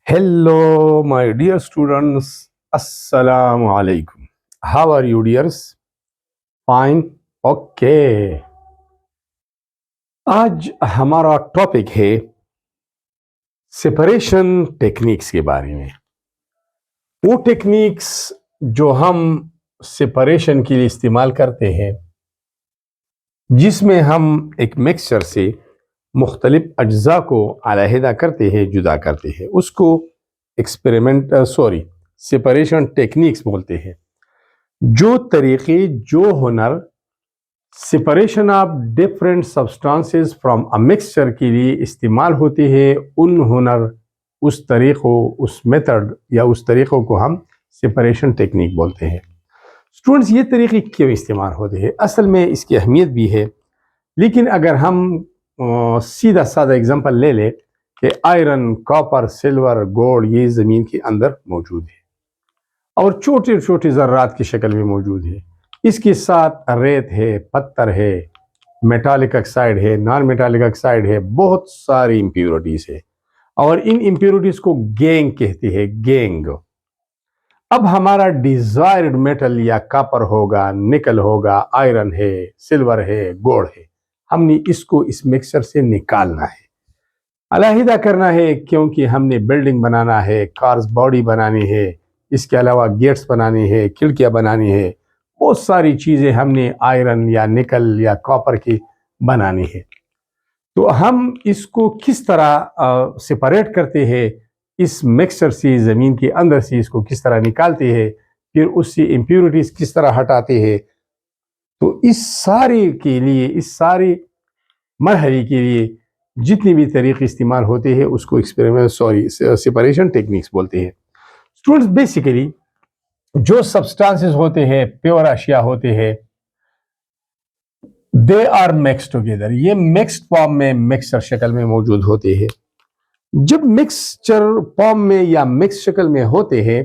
Hello, my dear students. Assalamu alaikum. How are you, dears? Fine. Okay. आज हमारा topic है separation techniques के बारे में। वो टेक्निक्स जो हम सेपरेशन के लिए इस्तेमाल करते हैं, जिसमें हम एक मिक्सचर से मुख्तलिफ अज्जा को अलहदा करते हैं, जुदा करते हैं, उसको सेपरेशन टेक्निक्स बोलते हैं। जो तरीके, जो हुनर separation of different substances from a mixture के लिए इस्तेमाल होते हैं, उन हुनर, उस तरीक़ों, उस मेथड या उस तरीक़ों को हम सेपरेशन टेक्निक बोलते हैं। स्टूडेंट्स, ये तरीके क्यों इस्तेमाल होते हैं? असल में इसकी अहमियत भी है, लेकिन अगर हम सीधा साधा एग्जांपल ले लें कि आयरन, कॉपर, सिल्वर, गोल्ड ये ज़मीन के अंदर मौजूद है और छोटे छोटे ज़र्रात की शक्ल में मौजूद है। इसके साथ रेत है, पत्थर है, मेटालिक ऑक्साइड है, नॉन मेटालिक ऑक्साइड है, बहुत सारी इम्प्योरिटीज़ है और इन इम्प्योरिटीज़ को गैंग कहते हैं, गैंग। अब हमारा डिज़ायर्ड मेटल या कॉपर होगा, निकल होगा, आयरन है, सिल्वर है, गोल्ड है, हमने इसको इस मिक्सचर से निकालना है, अलहदा करना है, क्योंकि हमने बिल्डिंग बनाना है, कार्स बॉडी बनानी है, इसके अलावा गेट्स बनाने हैं, खिड़कियाँ बनानी है, बहुत सारी चीज़ें हमने आयरन या निकल या कॉपर की बनानी है। तो हम इसको किस तरह सेपरेट करते हैं, इस मिक्सचर से, ज़मीन के अंदर से इसको किस तरह निकालते हैं, फिर उससे इम्प्योरिटीज़ किस तरह हटाते हैं, तो इस सारे के लिए, इस सारे मरहले के लिए जितने भी तरीके इस्तेमाल होते हैं उसको सेपरेशन टेक्निक्स बोलते हैं। स्टूडेंट्स, बेसिकली जो सब्सटेंसेस होते हैं, प्योर अशिया होते हैं, दे आर मिक्स टुगेदर, ये मिक्स्ड फॉर्म में, मिक्सचर शक्ल में मौजूद होते हैं। जब मिक्सचर फॉर्म में या मिक्स शक्ल में होते हैं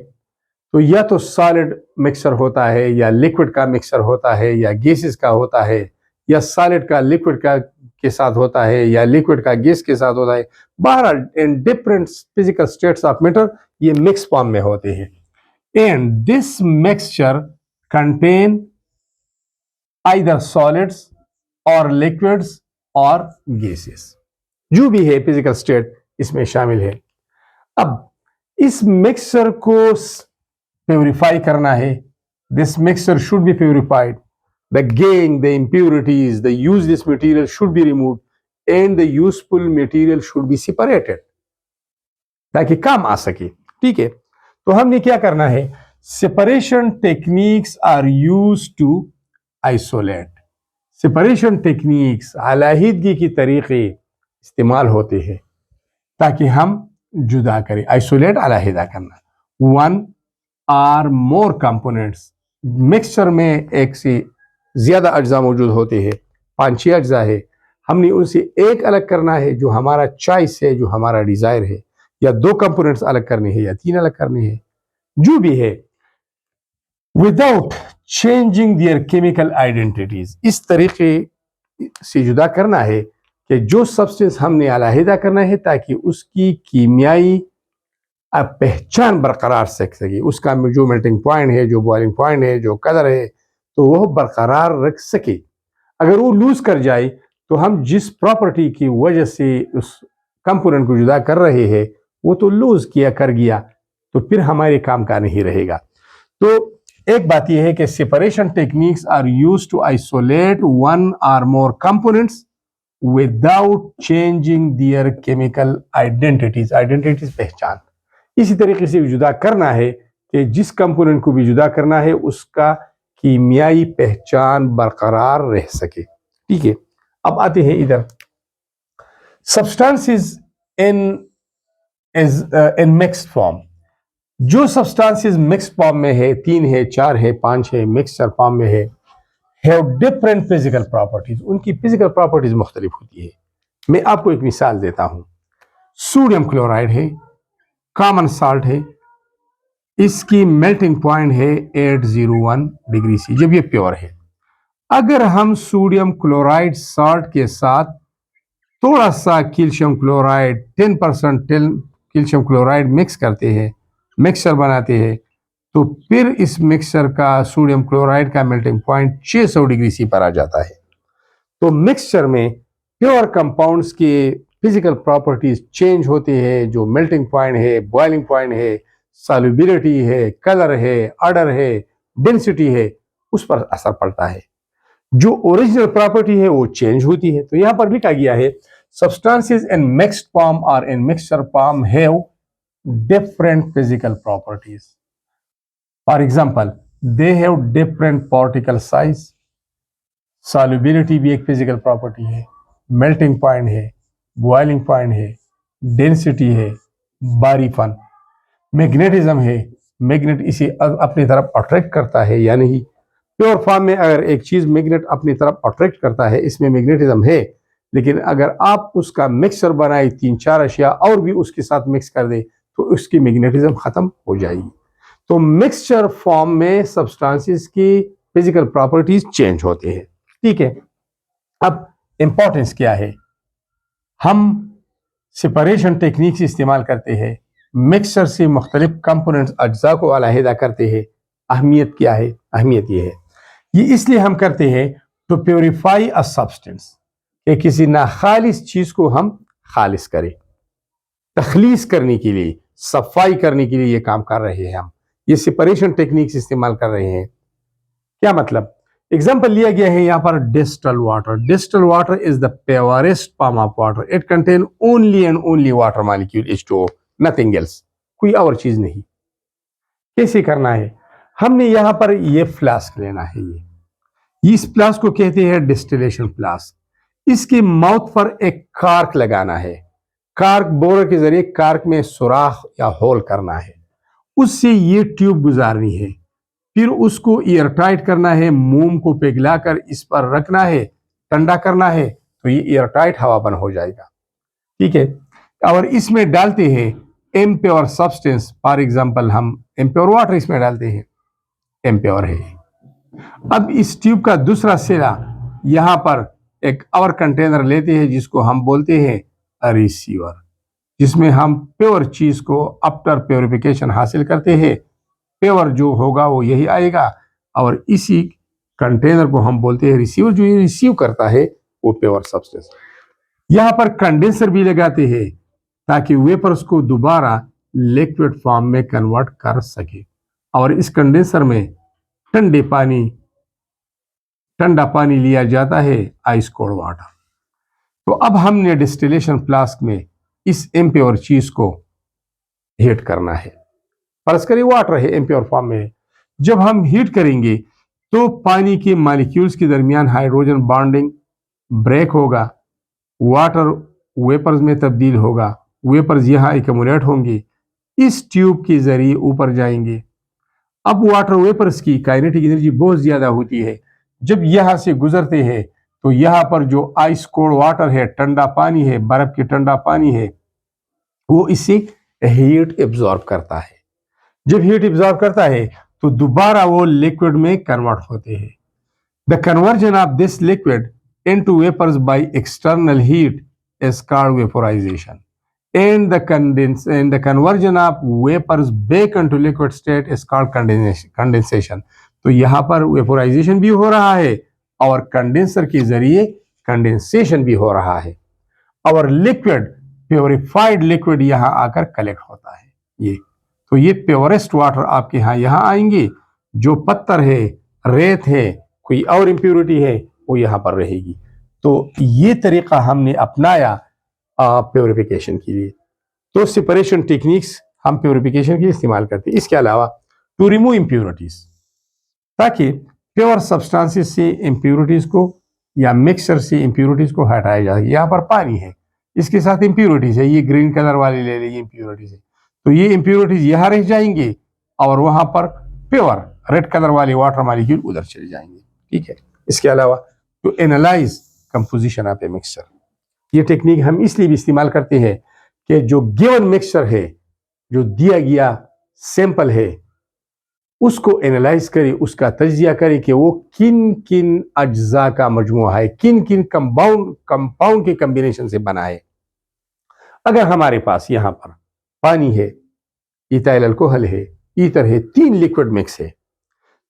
तो या तो सॉलिड मिक्सचर होता है, या लिक्विड का मिक्सचर होता है, या गैसेस का होता है, या सॉलिड का लिक्विड का के साथ होता है, या लिक्विड का गैस के साथ होता है। बहरहाल in different physical states of matter ये मिक्स फॉर्म में होते हैं। And this mixture contain either solids और लिक्विड्स और गैसेस, जो भी है फिजिकल स्टेट इसमें शामिल है। अब इस मिक्सचर को प्योरीफाई करना है, this mixture should be purified, the gangue, the impurities, the useless material should be removed and the useful material should be separated, ताकि काम आ सके। ठीक है, तो हमने क्या करना है? Separation techniques are used to isolate. Separation techniques, अलहदगी की तरीके इस्तेमाल होते हैं ताकि हम जुदा करें। आइसोलेट, अलहदा करना। One or more components, mixture में एक से ज्यादा अज्जा मौजूद होते हैं, 5-6 अज्जा है, हमने उनसे एक अलग करना है जो हमारा चॉइस है, जो हमारा डिजायर है, या 2 कंपोनेंट्स अलग करने हैं, या 3 अलग करने हैं, जो भी है, without changing their chemical identities. इस तरीके से जुदा करना है कि जो सब्सटेंस हमने अलहदा करना है ताकि उसकी कीमियाई पहचान बरकरार रख सके, उसका जो मेल्टिंग पॉइंट है, जो बॉइलिंग पॉइंट है, जो कलर है, तो वो बरकरार रख सके। अगर वो लूज कर जाए तो हम जिस प्रॉपर्टी की वजह से उस कंपोनेंट को जुदा कर रहे हैं वो तो लूज किया कर गया, तो फिर हमारे काम का नहीं रहेगा। तो एक बात यह है कि separation techniques are used to isolate one और more components without changing their chemical identities पहचान। इसी तरीके से जुदा करना है कि जिस कंपोनेंट को भी जुदा करना है उसका कीमियाई पहचान बरकरार रह सके। ठीक है, अब आते हैं इधर सब्सटेंसेस इन मिक्स्ड फॉर्म। जो सब्सटेंसेस मिक्स्ड फॉर्म में है, 3 है, 4 है, 5 है, मिक्सचर फॉर्म में है, हैव डिफरेंट फिजिकल प्रॉपर्टीज, उनकी फिजिकल प्रॉपर्टीज मुख्तलिफ होती है। मैं आपको एक मिसाल देता हूं। सोडियम क्लोराइड है, कॉमन साल्ट है, इसकी मेल्टिंग पॉइंट है 801 डिग्री सी, जब ये प्योर है। अगर हम सोडियम क्लोराइड साल्ट के साथ थोड़ा सा calcium chloride 10% calcium chloride mix करते हैं, मिक्सचर बनाते हैं, तो फिर इस मिक्सचर का सोडियम क्लोराइड का मेल्टिंग पॉइंट 600 डिग्री सी पर आ जाता है। तो मिक्सचर में प्योर कंपाउंड्स के फिजिकल प्रॉपर्टीज चेंज होते हैं, जो मेल्टिंग पॉइंट है, बॉइलिंग पॉइंट है, सॉल्युबिलिटी है, कलर है, ऑर्डर है, डेंसिटी है, उस पर असर पड़ता है। जो ओरिजिनल प्रॉपर्टी है वो चेंज होती है। तो यहां पर लिखा गया है substances in mixed form or in mixture form have different physical properties. For example, they have different particle size, solubility भी एक physical property है, melting point है, boiling point है, density है, बारीपन, मैग्नेटिज्म है, मैग्नेट इसे अपनी तरफ अट्रैक्ट करता है या नहीं। प्योर फॉर्म में अगर एक चीज मैग्नेट अपनी तरफ अट्रैक्ट करता है, इसमें मैग्नेटिज्म है, लेकिन अगर आप उसका मिक्सचर बनाए 3-4 अशिया और भी उसके साथ मिक्स कर दे तो उसकी मैग्नेटिज्म खत्म हो जाएगी। तो मिक्सचर फॉर्म में सब्सटेंसेस की फिजिकल प्रॉपर्टीज चेंज होते हैं। ठीक है, अब इंपॉर्टेंस क्या है? हम सेपरेशन टेक्निक्स इस्तेमाल करते हैं, मिक्सचर से मुख्तलिफ कंपोनेंट्स अज्जा को अलहदा करते हैं। अहमियत क्या है? अहमियत ये है, ये इसलिए हम करते हैं टू प्योरीफाई अ सब्सटेंस, कि किसी नाखालिस चीज को हम खालिस करें, तखलीस करने के लिए, सफाई करने के लिए ये काम कर रहे हैं। हम ये सेपरेशन टेक्निक्स इस्तेमाल कर रहे हैं। क्या मतलब? एग्जाम्पल लिया गया है यहाँ पर distal water. Distal water is the purest form of water, it contain only and only water molecule H2O, nothing else, कोई और चीज नहीं। कैसे करना है? हमने यहाँ पर ये फ्लास्क लेना है, ये इस फ्लास्क को कहते हैं डिस्टिलेशन फ्लास्क। इसके माउथ पर एक कार्क लगाना है, कार्क बोरर के जरिए कार्क में सुराख या होल करना है, उससे ये ट्यूब गुजारनी है, फिर उसको एयर टाइट करना है, मोम को पिघलाकर इस पर रखना है, ठंडा करना है, तो ये एयर टाइट हवा बंद हो जाएगा। ठीक है, और इसमें डालते हैं इम्प्योर सब्सटेंस, फॉर एग्जांपल हम इम्प्योर वाटर इसमें डालते हैं, इम्प्योर है। अब इस ट्यूब का दूसरा सिरा यहां पर एक और कंटेनर लेते हैं जिसको हम बोलते हैं रिसीवर, जिसमें हम प्योर चीज को आफ्टर प्योरिफिकेशन हासिल करते हैं। प्योर जो होगा वो यही आएगा, और इसी कंटेनर को हम बोलते हैं रिसीवर, जो ये रिसीव करता है वो प्योर सब्सटेंस। यहां पर कंडेंसर भी लगाते हैं ताकि वेपर्स को दोबारा लिक्विड फॉर्म में कन्वर्ट कर सके, और इस कंडेंसर में ठंडा पानी लिया जाता है, आइस कोल्ड वाटर। तो अब हमने डिस्टिलेशन फ्लास्क में इस इम्प्योर चीज को हीट करना है। फर्ज करिए वाटर है, इम्प्योर फॉर्म में है। जब हम हीट करेंगे तो पानी के मॉलिक्यूल्स के दरमियान हाइड्रोजन बॉन्डिंग ब्रेक होगा, वाटर वेपर्स में तब्दील होगा, वेपर्स यहाँ एक्यूमुलेट होंगे, इस ट्यूब के जरिए ऊपर जाएंगे। अब वाटर वेपर्स की काइनेटिक एनर्जी बहुत ज्यादा होती है, जब यहां से गुजरते हैं तो यहां पर जो आइस कोल्ड वाटर है, ठंडा पानी है, बर्फ की ठंडा पानी है, वो इसे हीट एब्जॉर्ब करता है। जब हीट एब्जॉर्ब करता है तो दोबारा वो लिक्विड में कन्वर्ट होते हैं। The conversion of this liquid into vapours by external heat is called vaporisation, and the conversion of vapors back into liquid state is called condensation। तो यहाँ पर वेपोराइजेशन भी हो रहा है और कंडेंसर के जरिए कंडेंसेशन भी हो रहा है, और लिक्विड प्योरिफाइड लिक्विड यहाँ आकर कलेक्ट होता है। ये प्योरेस्ट वाटर आपके यहाँ आएंगे, जो पत्थर है, रेत है, कोई और इम्प्योरिटी है, वो यहाँ पर रहेगी। तो ये तरीका हमने अपनाया प्योरिफिकेशन के लिए। तो सेपरेशन टेक्निक्स हम प्योरिफिकेशन के लिए इस्तेमाल करते हैं। इसके अलावा टू रिमूव इम्प्योरिटीज, ताकि प्योर सब्सटेंसेस से इम्प्योरिटीज को या मिक्सचर से इम्प्योरिटीज को हटाया जाए। यहाँ पर पानी है, इसके साथ इम्प्योरिटीज है, ये ग्रीन कलर वाली ले लीजिए इम्प्योरिटीज है, तो ये इम्प्योरिटीज यहाँ रह जाएंगे और वहां पर प्योर रेड कलर वाले वाटर मॉलिक्यूल उधर चले जाएंगे। ठीक है, इसके अलावा to analyse composition of a mixture, ये टेक्निक हम इसलिए भी इस्तेमाल करते हैं कि जो गिवन मिक्सचर है, जो दिया गया सैंपल है, उसको एनालाइज करें, उसका तज्जिया करें कि वो किन किन अज्जा का मजमुआ है, किन किन कंपाउंड के कॉम्बिनेशन से बना है। अगर हमारे पास यहाँ पर पानी है, इथाइल अल्कोहल है, ईथर है, 3 लिक्विड मिक्स है।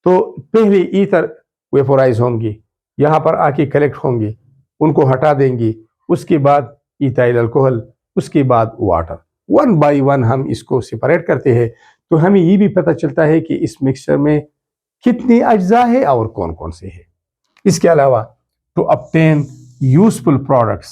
तो पहले ईथर वेपोराइज होंगी, यहाँ पर आके कलेक्ट होंगे, उनको हटा देंगी, उसके बाद इथाइल अल्कोहल, उसके बाद वाटर, 1 बाय 1 हम इसको सेपरेट करते हैं। तो हमें ये भी पता चलता है कि इस मिक्सचर में कितने अज्जा है और कौन कौन से हैं। इसके अलावा to obtain useful products,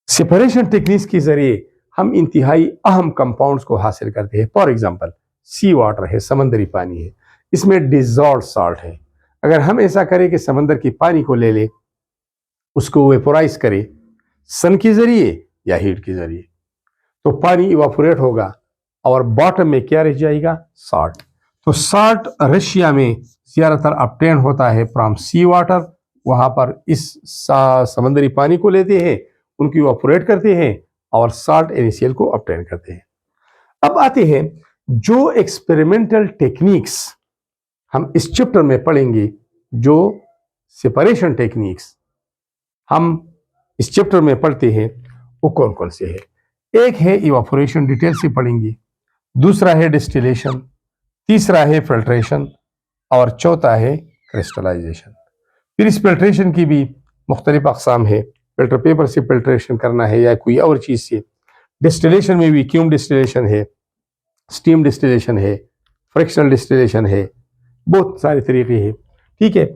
separation techniques के जरिए हम इंतहाई अहम कंपाउंड्स को हासिल करते हैं। फॉर एग्जांपल सी वाटर है, समंदरी पानी है, इसमें डिजॉल्व साल्ट है। अगर हम ऐसा करें कि समंदर के पानी को ले ले, उसको वेपोराइज करें सन के जरिए या हीट के जरिए, तो पानी इवापोरेट होगा और बॉटम में क्या रह जाएगा? साल्ट। तो साल्ट रशिया में ज़्यादातर ऑब्टेन होता है फ्रॉम सी वाटर। वहाँ पर इस समंदरी पानी को लेते हैं, उनको इवापोरेट करते हैं और साल्ट NaCl को ऑब्टेन करते हैं। अब आते हैं जो एक्सपेरिमेंटल टेक्निक्स हम इस चैप्टर में पढ़ेंगे, जो सेपरेशन टेक्निक्स हम इस चैप्टर में पढ़ते हैं, वो कौन कौन से हैं। एक है इवापोरेशन, डिटेल से पढ़ेंगे, दूसरा है डिस्टिलेशन, तीसरा है फिल्ट्रेशन और चौथा है क्रिस्टलाइजेशन। फिर इस फिल्ट्रेशन की भी मुख्तलिफ अक़साम है, फिल्टर पेपर से फिल्ट्रेशन करना है या कोई और चीज़ से। डिस्टिलेशन में वैक्यूम डिस्टिलेशन है, स्टीम डिस्टिलेशन है, फ्रिक्शनल डिस्टिलेशन है, बहुत सारे तरीके हैं, ठीक है।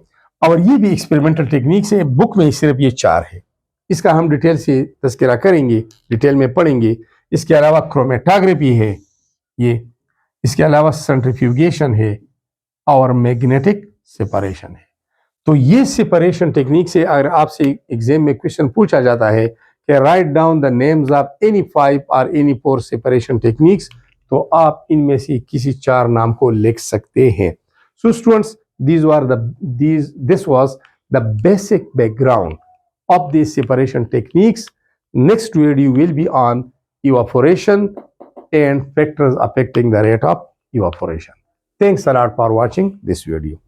और ये भी एक्सपेरिमेंटल टेक्निक्स है। बुक में सिर्फ ये 4 है, इसका हम डिटेल से तज़किरा करेंगे, डिटेल में पढ़ेंगे। इसके अलावा क्रोमेटोग्राफी है ये, इसके अलावा सेंट्रीफ्यूगेशन है और मैग्नेटिक सेपरेशन है। तो ये सेपरेशन टेक्निक से अगर आपसे एग्जाम में क्वेश्चन पूछा जाता है कि write down the names of any 5 और एनी 4 सेपरेशन टेक्निक्स, तो आप इनमें से किसी 4 नाम को लिख सकते हैं। So students, this was the basic background of these separation techniques. Next video will be on evaporation and factors affecting the rate of evaporation. Thanks a lot for watching this video.